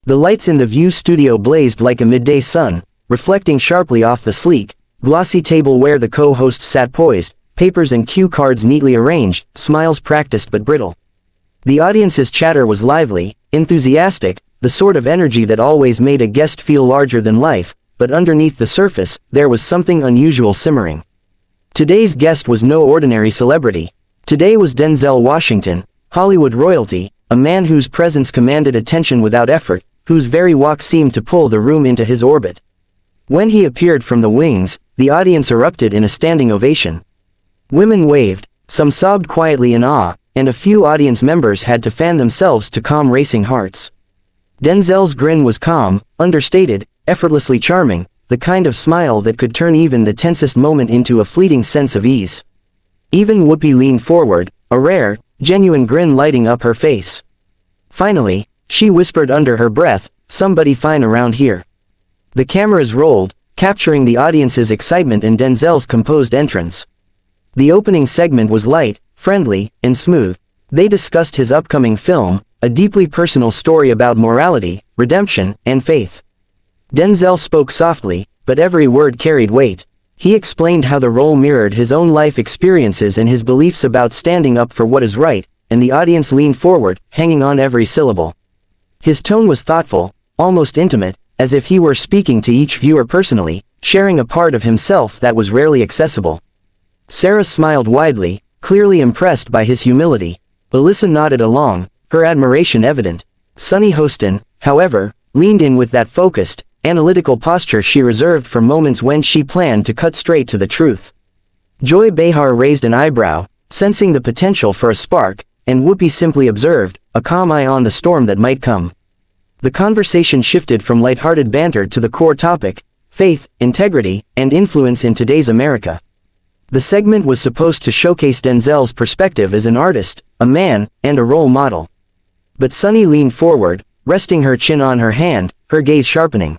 The lights in the View studio blazed like a midday sun, reflecting sharply off the sleek, glossy table where the co-hosts sat poised, papers and cue cards neatly arranged, smiles practiced but brittle. The audience's chatter was lively, enthusiastic, the sort of energy that always made a guest feel larger than life, but underneath the surface, there was something unusual simmering. Today's guest was no ordinary celebrity. Today was Denzel Washington, Hollywood royalty, a man whose presence commanded attention without effort, whose very walk seemed to pull the room into his orbit. When he appeared from the wings, the audience erupted in a standing ovation. Women waved, some sobbed quietly in awe, and a few audience members had to fan themselves to calm racing hearts. Denzel's grin was calm, understated, effortlessly charming, the kind of smile that could turn even the tensest moment into a fleeting sense of ease. Even Whoopi leaned forward, a rare, genuine grin lighting up her face. Finally, she whispered under her breath, "Somebody fine around here." The cameras rolled, capturing the audience's excitement and Denzel's composed entrance. The opening segment was light, friendly, and smooth. They discussed his upcoming film, a deeply personal story about morality, redemption, and faith. Denzel spoke softly, but every word carried weight. He explained how the role mirrored his own life experiences and his beliefs about standing up for what is right, and the audience leaned forward, hanging on every syllable. His tone was thoughtful, almost intimate, as if he were speaking to each viewer personally, sharing a part of himself that was rarely accessible. Sarah smiled widely, clearly impressed by his humility. Alyssa nodded along, her admiration evident. Sunny Hostin, however, leaned in with that focused, analytical posture she reserved for moments when she planned to cut straight to the truth. Joy Behar raised an eyebrow, sensing the potential for a spark, and Whoopi simply observed, a calm eye on the storm that might come. The conversation shifted from lighthearted banter to the core topic, faith, integrity, and influence in today's America. The segment was supposed to showcase Denzel's perspective as an artist, a man, and a role model. But Sunny leaned forward, resting her chin on her hand, her gaze sharpening.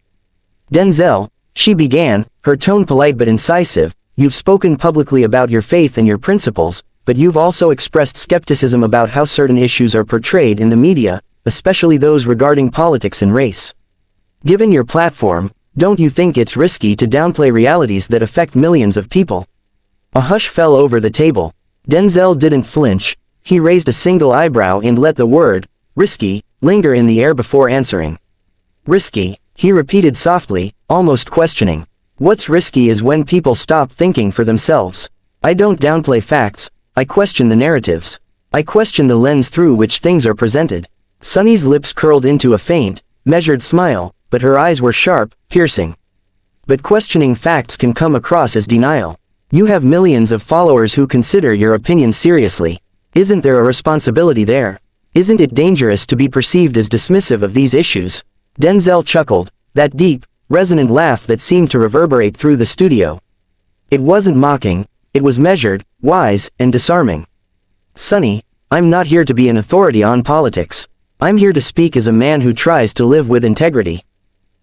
"Denzel," she began, her tone polite but incisive, "you've spoken publicly about your faith and your principles, but you've also expressed skepticism about how certain issues are portrayed in the media, especially those regarding politics and race. Given your platform, don't you think it's risky to downplay realities that affect millions of people?" A hush fell over the table. Denzel didn't flinch. He raised a single eyebrow and let the word, risky, linger in the air before answering. "Risky," he repeated softly, almost questioning. "What's risky is when people stop thinking for themselves. I don't downplay facts, I question the narratives. I question the lens through which things are presented." Sunny's lips curled into a faint, measured smile, but her eyes were sharp, piercing. "But questioning facts can come across as denial. You have millions of followers who consider your opinion seriously. Isn't there a responsibility there? Isn't it dangerous to be perceived as dismissive of these issues?" Denzel chuckled, that deep, resonant laugh that seemed to reverberate through the studio. It wasn't mocking, it was measured, wise, and disarming. "Sunny, I'm not here to be an authority on politics. I'm here to speak as a man who tries to live with integrity.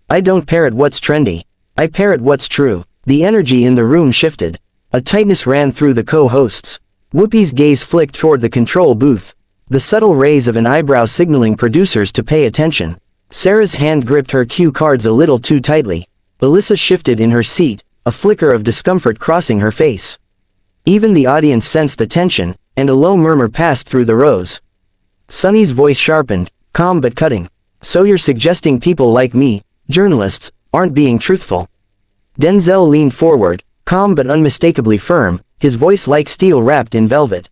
I don't parrot what's trendy. I parrot what's true." The energy in the room shifted. A tightness ran through the co-hosts. Whoopi's gaze flicked toward the control booth, the subtle raise of an eyebrow signaling producers to pay attention. Sarah's hand gripped her cue cards a little too tightly. Alyssa shifted in her seat, a flicker of discomfort crossing her face. Even the audience sensed the tension, and a low murmur passed through the rows. Sunny's voice sharpened, calm but cutting. "So you're suggesting people like me, journalists, aren't being truthful?" Denzel leaned forward, calm but unmistakably firm, his voice like steel wrapped in velvet.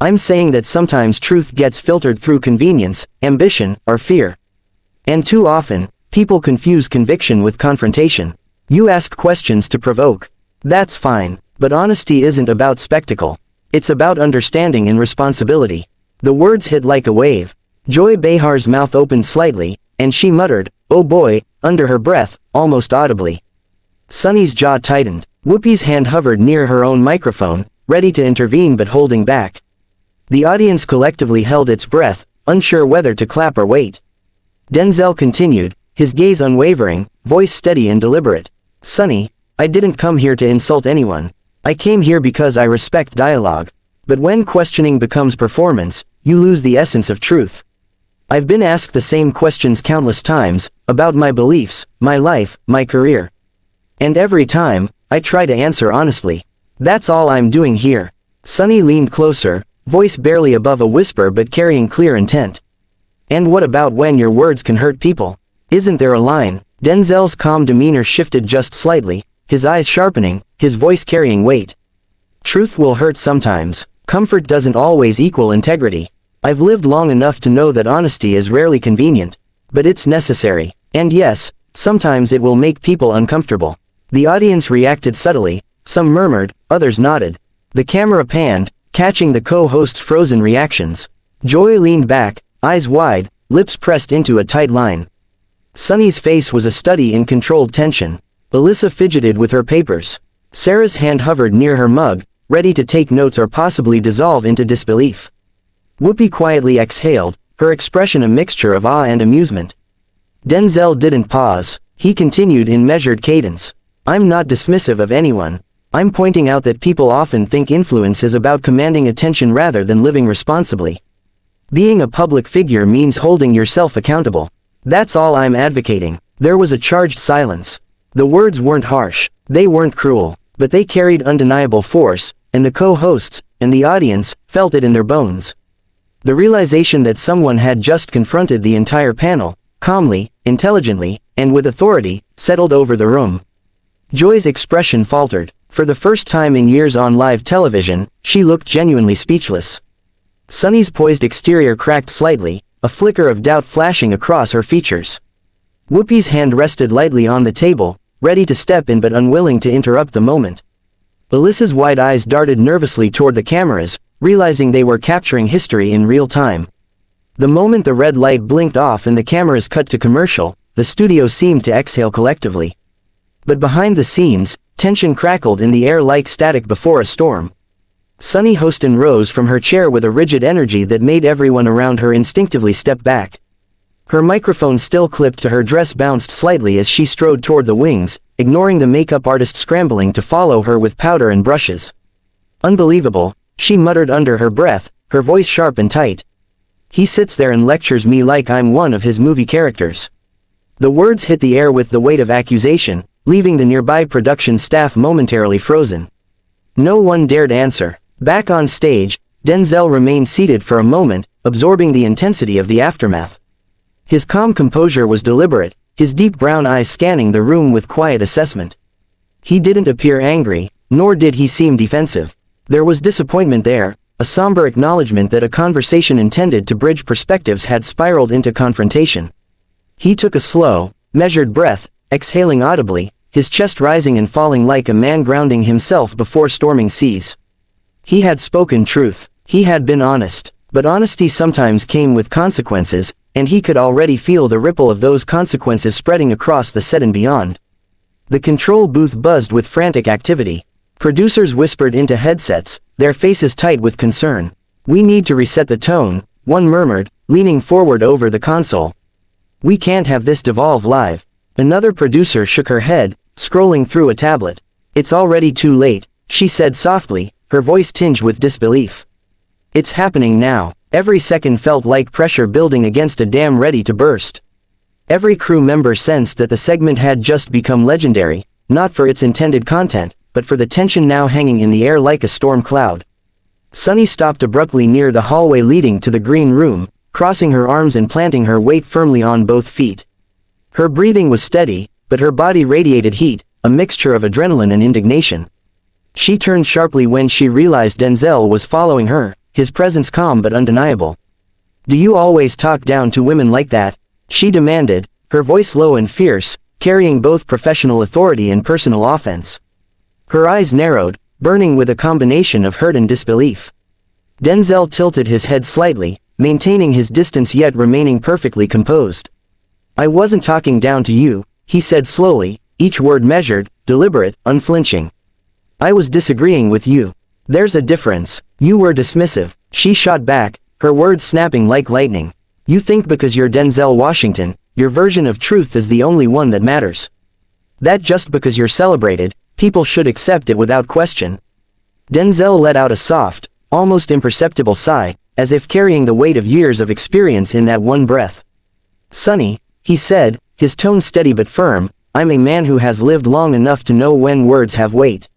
"I'm saying that sometimes truth gets filtered through convenience, ambition, or fear. And too often, people confuse conviction with confrontation. You ask questions to provoke. That's fine, but honesty isn't about spectacle. It's about understanding and responsibility." The words hit like a wave. Joy Behar's mouth opened slightly, and she muttered, "Oh boy," under her breath, almost audibly. Sunny's jaw tightened. Whoopi's hand hovered near her own microphone, ready to intervene but holding back. The audience collectively held its breath, unsure whether to clap or wait. Denzel continued, his gaze unwavering, voice steady and deliberate. "Sunny, I didn't come here to insult anyone. I came here because I respect dialogue. But when questioning becomes performance, you lose the essence of truth. I've been asked the same questions countless times, about my beliefs, my life, my career. And every time, I try to answer honestly. That's all I'm doing here. Sunny leaned closer, voice barely above a whisper but carrying clear intent. And what about when your words can hurt people? Isn't there a line? Denzel's calm demeanor shifted just slightly, his eyes sharpening, his voice carrying weight. Truth will hurt sometimes. Comfort doesn't always equal integrity. I've lived long enough to know that honesty is rarely convenient. But it's necessary. And yes, sometimes it will make people uncomfortable. The audience reacted subtly, some murmured, others nodded. The camera panned, catching the co-host's frozen reactions. Joy leaned back, eyes wide, lips pressed into a tight line. Sunny's face was a study in controlled tension. Alyssa fidgeted with her papers. Sarah's hand hovered near her mug, ready to take notes or possibly dissolve into disbelief. Whoopi quietly exhaled, her expression a mixture of awe and amusement. Denzel didn't pause. He continued in measured cadence. I'm not dismissive of anyone. I'm pointing out that people often think influence is about commanding attention rather than living responsibly. Being a public figure means holding yourself accountable. That's all I'm advocating. There was a charged silence. The words weren't harsh, they weren't cruel, but they carried undeniable force, and the co-hosts, and the audience, felt it in their bones. The realization that someone had just confronted the entire panel, calmly, intelligently, and with authority, settled over the room. Joy's expression faltered. For the first time in years on live television, she looked genuinely speechless. Sunny's poised exterior cracked slightly, a flicker of doubt flashing across her features. Whoopi's hand rested lightly on the table, ready to step in but unwilling to interrupt the moment. Alyssa's wide eyes darted nervously toward the cameras, realizing they were capturing history in real time. The moment the red light blinked off and the cameras cut to commercial, the studio seemed to exhale collectively. But behind the scenes, tension crackled in the air like static before a storm. Sunny Hostin rose from her chair with a rigid energy that made everyone around her instinctively step back. Her microphone still clipped to her dress bounced slightly as she strode toward the wings, ignoring the makeup artist scrambling to follow her with powder and brushes. Unbelievable, she muttered under her breath, her voice sharp and tight. He sits there and lectures me like I'm one of his movie characters. The words hit the air with the weight of accusation, leaving the nearby production staff momentarily frozen. No one dared answer. Back on stage, Denzel remained seated for a moment, absorbing the intensity of the aftermath. His calm composure was deliberate, his deep brown eyes scanning the room with quiet assessment. He didn't appear angry, nor did he seem defensive. There was disappointment there, a somber acknowledgement that a conversation intended to bridge perspectives had spiraled into confrontation. He took a slow, measured breath, exhaling audibly, his chest rising and falling like a man grounding himself before storming seas. He had spoken truth. He had been honest. But honesty sometimes came with consequences, and he could already feel the ripple of those consequences spreading across the set and beyond. The control booth buzzed with frantic activity. Producers whispered into headsets, their faces tight with concern. "We need to reset the tone," one murmured, leaning forward over the console. "We can't have this devolve live." Another producer shook her head, scrolling through a tablet. "It's already too late," she said softly, her voice tinged with disbelief. "It's happening now." Every second felt like pressure building against a dam ready to burst. Every crew member sensed that the segment had just become legendary, not for its intended content, but for the tension now hanging in the air like a storm cloud. Sunny stopped abruptly near the hallway leading to the green room, crossing her arms and planting her weight firmly on both feet. Her breathing was steady, but her body radiated heat, a mixture of adrenaline and indignation. She turned sharply when she realized Denzel was following her, his presence calm but undeniable. "Do you always talk down to women like that?" she demanded, her voice low and fierce, carrying both professional authority and personal offense. Her eyes narrowed, burning with a combination of hurt and disbelief. Denzel tilted his head slightly, maintaining his distance yet remaining perfectly composed. "I wasn't talking down to you," he said slowly, each word measured, deliberate, unflinching. "I was disagreeing with you. There's a difference. You were dismissive," she shot back, her words snapping like lightning. "You think because you're Denzel Washington, your version of truth is the only one that matters. That just because you're celebrated, people should accept it without question." Denzel let out a soft, almost imperceptible sigh, as if carrying the weight of years of experience in that one breath. "Sunny," he said, his tone steady but firm, "I'm a man who has lived long enough to know when words have weight.